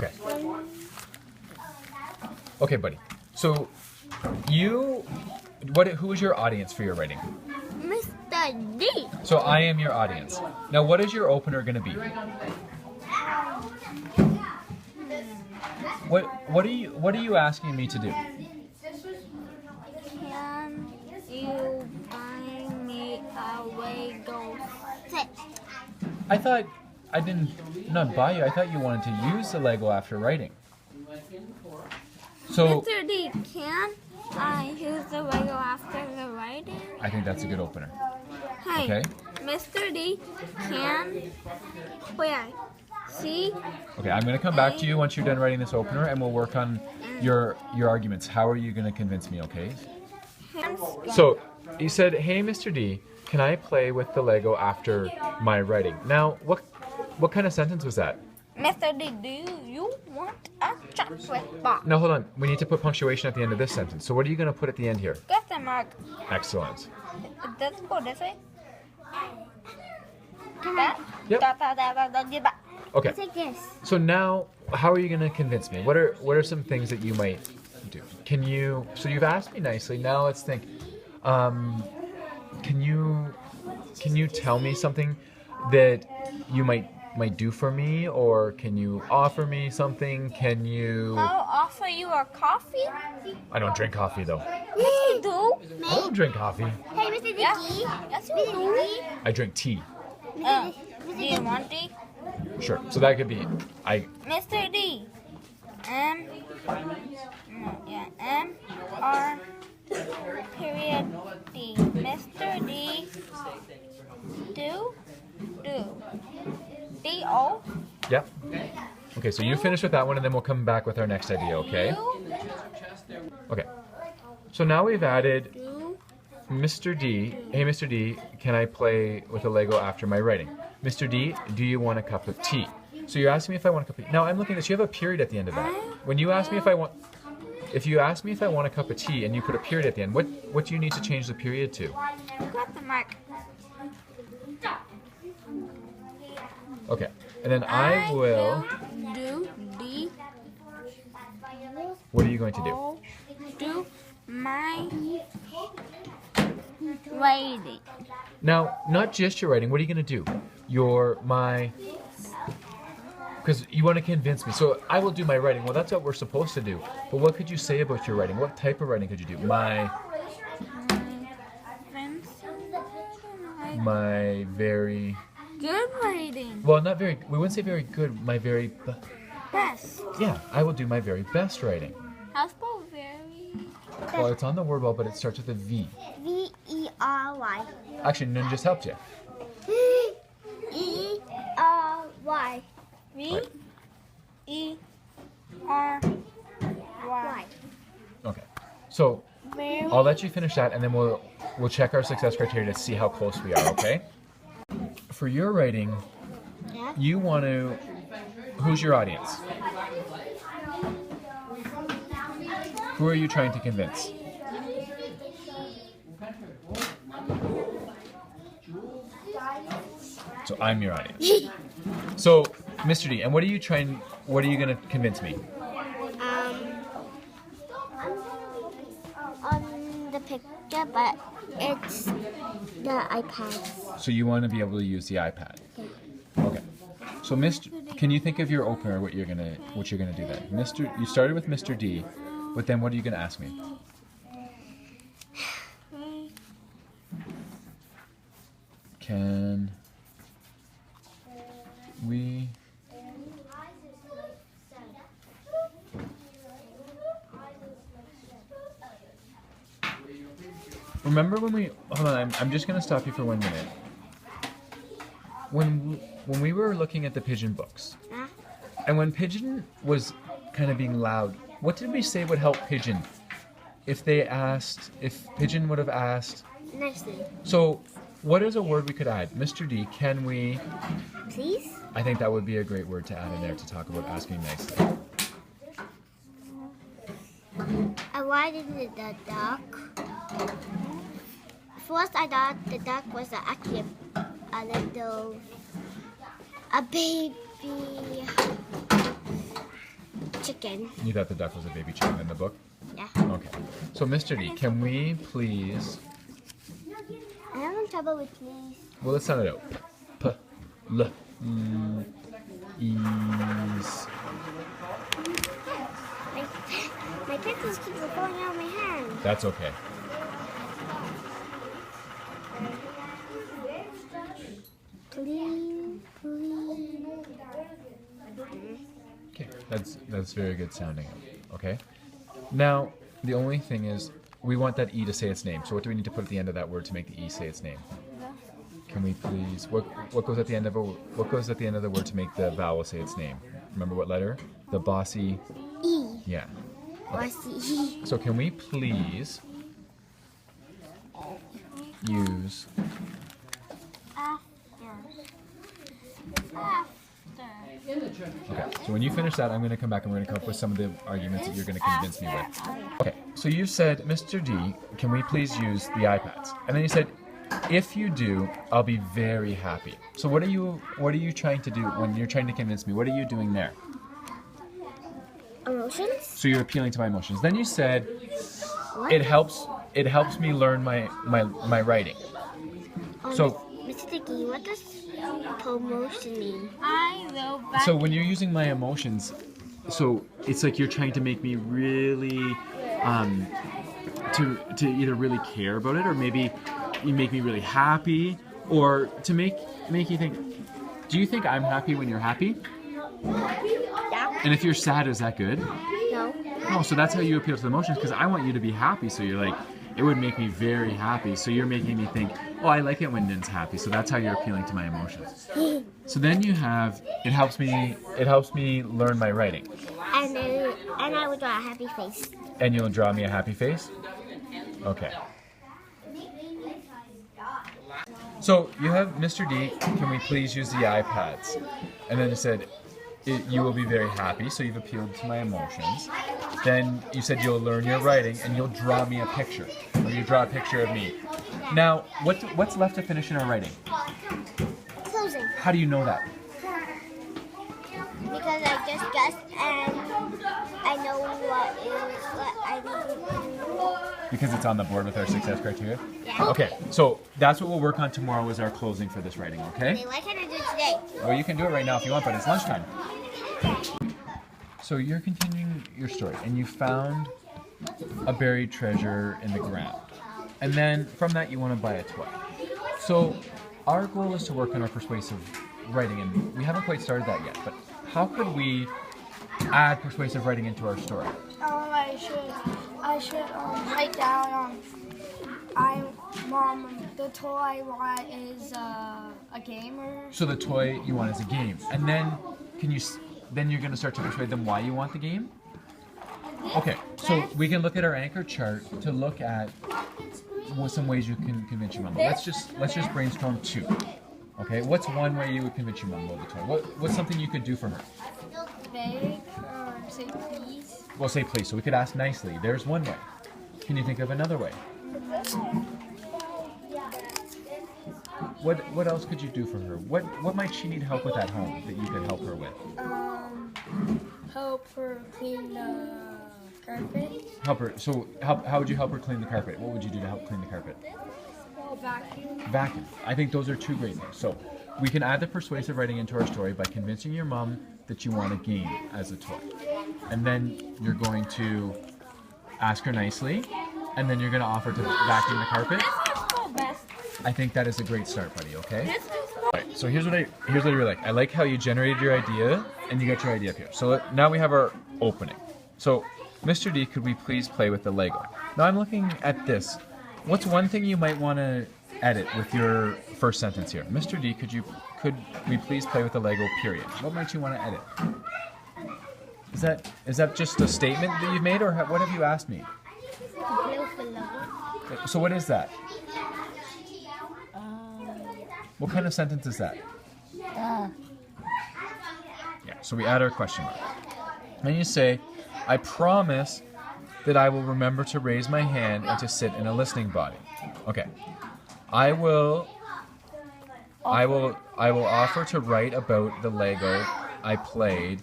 Okay. Okay, buddy. So, who is your audience for your writing? Mr. D. So I am your audience. Now, what is your opener going to be? What are you asking me to do? Can you buy me a Lego set? I thought I didn't not buy you. I thought you wanted to use the Lego after writing. So Mr. D, can I use the Lego after the writing? I think that's a good opener. Hey, Okay. Mr. D, can where? See? Okay, I'm going to come back to you once you're done writing this opener, and we'll work on your arguments. How are you going to convince me? Okay. So you said, "Hey, Mr. D, can I play with the Lego after my writing?" Now, what kind of sentence was that? Mr. D, do you want a chocolate bar? No, hold on. We need to put punctuation at the end of this sentence. So what are you going to put at the end here? Question mark. Excellent. Let's go this way. That? Yep. That. Okay. Take this. So now, how are you going to convince me? What are some things that you might do? So you've asked me nicely. Now let's think. Can you tell me something that you might do for me, or can you offer me something? Can you? I'll offer you a coffee. I don't drink coffee though. Yes, you do. I don't drink coffee. Hey, Mr. Dickie. Yes, you do. I drink tea. Do you want tea? Sure. So that could be Mr. D. M R period D. Mr. D. Do. D O. Yep. Okay, so you finish with that one, and then we'll come back with our next idea, okay? Okay. So now we've added Mr. D. Hey, Mr. D, can I play with a Lego after my writing? Mr. D, do you want a cup of tea? So you're asking me if I want a cup of tea. Now I'm looking at this. You have a period at the end of that. When you ask me if you ask me if I want a cup of tea and you put a period at the end, what do you need to change the period to? Got the mark. Okay. And then I will. Do D. What are you going to do? Do my writing. Now, not just your writing. What are you going to do? Because you want to convince me. So I will do my writing. Well, that's what we're supposed to do. But what could you say about your writing? What type of writing could you do? My very good writing. Well, not very. We wouldn't say very good. My very Best. Yeah, I will do my very best writing. How spell very? Well, it's on the word wall, but it starts with a V. V-E-R-Y. Actually, none just helped you. V-E-R-Y. V-E-R-Y. Okay. So I'll let you finish that, and then we'll check our success criteria to see how close we are. Okay. For your writing, you want to. Who's your audience? Who are you trying to convince? So I'm your audience. So, Mr. D, and what are you going to convince me? On the picture, but it's the iPad. So you want to be able to use the iPad. Okay. So, can you think of your opener? What you're gonna do then? You started with Mr. D, but then what are you gonna ask me? Can we? Remember when we? Hold on. I'm just gonna stop you for 1 minute. When we were looking at the Pigeon books, and when Pigeon was kind of being loud, what did we say would help Pigeon? If Pigeon would have asked Nicely. So, what is a word we could add? Mr. D, can we? Please? I think that would be a great word to add in there to talk about asking nicely. Why did the duck? First, I thought the duck was actually a baby. chicken. You thought the duck was a baby chicken in the book? Yeah. Okay. So, Mr. D, can we please... I'm having trouble with these. Well, let's sound it out. Ease. My pencils keep falling out of my hand. That's okay. Please, please. Okay, that's very good sounding. Okay. Now, the only thing is, we want that E to say its name. So what do we need to put at the end of that word to make the E say its name? Can we please? What goes at the end of the word to make the vowel say its name? Remember what letter? The bossy. E. Yeah. Okay. Bossy. So can we please use Okay, so when you finish that, I'm going to come back and we're going to come up with some of the arguments that you're going to convince me with. Okay, so you said, Mr. D, can we please use the iPads? And then you said, if you do, I'll be very happy. So what are you trying to do when you're trying to convince me? What are you doing there? Emotions? So you're appealing to my emotions. Then you said, What? it helps me learn my writing. So Mr. Dickie, what does promotion mean? So when you're using my emotions, so it's like you're trying to make me really, to either really care about it, or maybe you make me really happy, or to make you think. Do you think I'm happy when you're happy? Yeah. And if you're sad, is that good? No. No. So that's how you appeal to the emotions, because I want you to be happy. So you're like, it would make me very happy. So you're making me think, oh, I like it when Nin's happy. So that's how you're appealing to my emotions. So then you have, it helps me learn my writing. And I would draw a happy face. And you'll draw me a happy face? Okay. So you have, Mr. D, can we please use the iPads? And then you said, you will be very happy, so you've appealed to my emotions. Then you said you'll learn your writing and you'll draw me a picture. Or you draw a picture of me. Now, what's left to finish in our writing? Closing. How do you know that? Because I just guessed and I know what I need. Because it's on the board with our success criteria? Yeah. Okay, so that's what we'll work on tomorrow is our closing for this writing, okay? Okay, why can't I do it today? Well, you can do it right now if you want, but it's lunchtime. So you're continuing your story, and you found a buried treasure in the ground. And then from that, you want to buy a toy. So our goal is to work on our persuasive writing, and we haven't quite started that yet, but how could we add persuasive writing into our story? I should write down. Mom, the toy I want is a game or. So the toy you want is a game, and then then you're going to start to persuade them why you want the game. Okay, so we can look at our anchor chart to look at some ways you can convince your mom. Let's just brainstorm two. Okay, what's one way you would convince your mom about the toy? What's something you could do for her? Beg or say please. Well, say please. So we could ask nicely. There's one way. Can you think of another way? What else could you do for her? What might she need help with at home that you could help her with? Help her clean the carpet. Help her. So how would you help her clean the carpet? What would you do to help clean the carpet? Well, vacuum. Vacuum. I think those are two great things. So we can add the persuasive writing into our story by convincing your mom that you want a game as a toy. And then you're going to ask her nicely, and then you're going to offer to vacuum the carpet. I think that is a great start, buddy, okay? Right, so here's what I really like. I like how you generated your idea, and you got your idea up here. So now we have our opening. So, Mr. D, could we please play with the Lego? Now I'm looking at this. What's one thing you might want to edit with your first sentence here? Mr. D, could we please play with the Lego, period? What might you want to edit? Is that just a statement that you've made, or what have you asked me? So what is that? What kind of sentence is that? Yeah, so we add our question mark. And you say, I promise that I will remember to raise my hand and to sit in a listening body. Okay. I will offer to write about the Lego I played,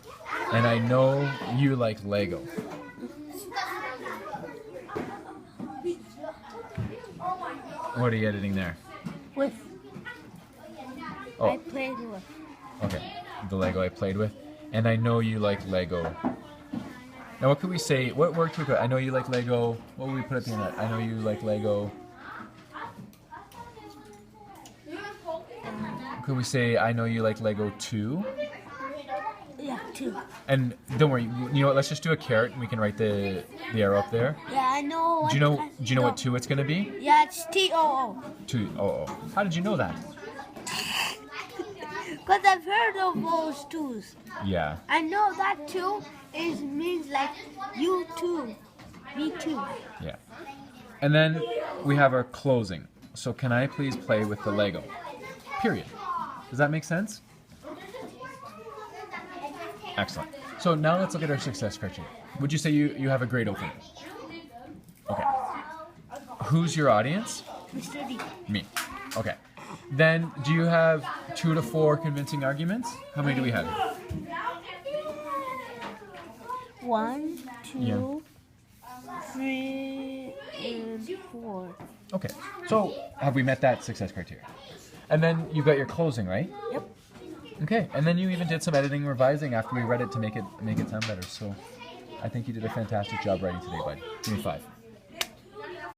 and I know you like Lego. What are you editing there? With. Oh. I played with. Okay, the Lego I played with. And I know you like Lego. Now what could we say, what word could we put? I know you like Lego. What would we put at the end of that? I know you like Lego. Could we say, I know you like Lego too? Yeah, 2. And don't worry, you know what, let's just do a carrot and we can write the arrow up there. Yeah, I know. Do you know what 2 it's gonna be? Yeah, it's T-O-O. 2, oh. How did you know that? Because I've heard of those 2s. Yeah. I know that 2 means like you too. Me too. Yeah. And then we have our closing. So can I please play with the Lego? Period. Does that make sense? Excellent. So now let's look at our success criteria. Would you say you have a great opening? Okay. Who's your audience? Mr.Dickie. Me. Okay. Then do you have 2 to 4 convincing arguments? How many do we have? 1, 2, 3, and 4. Okay. So have we met that success criteria? And then you got your closing, right? Yep. Okay. And then you even did some editing and revising after we read it to make it sound better. So I think you did a fantastic job writing today, bud. Give me 5.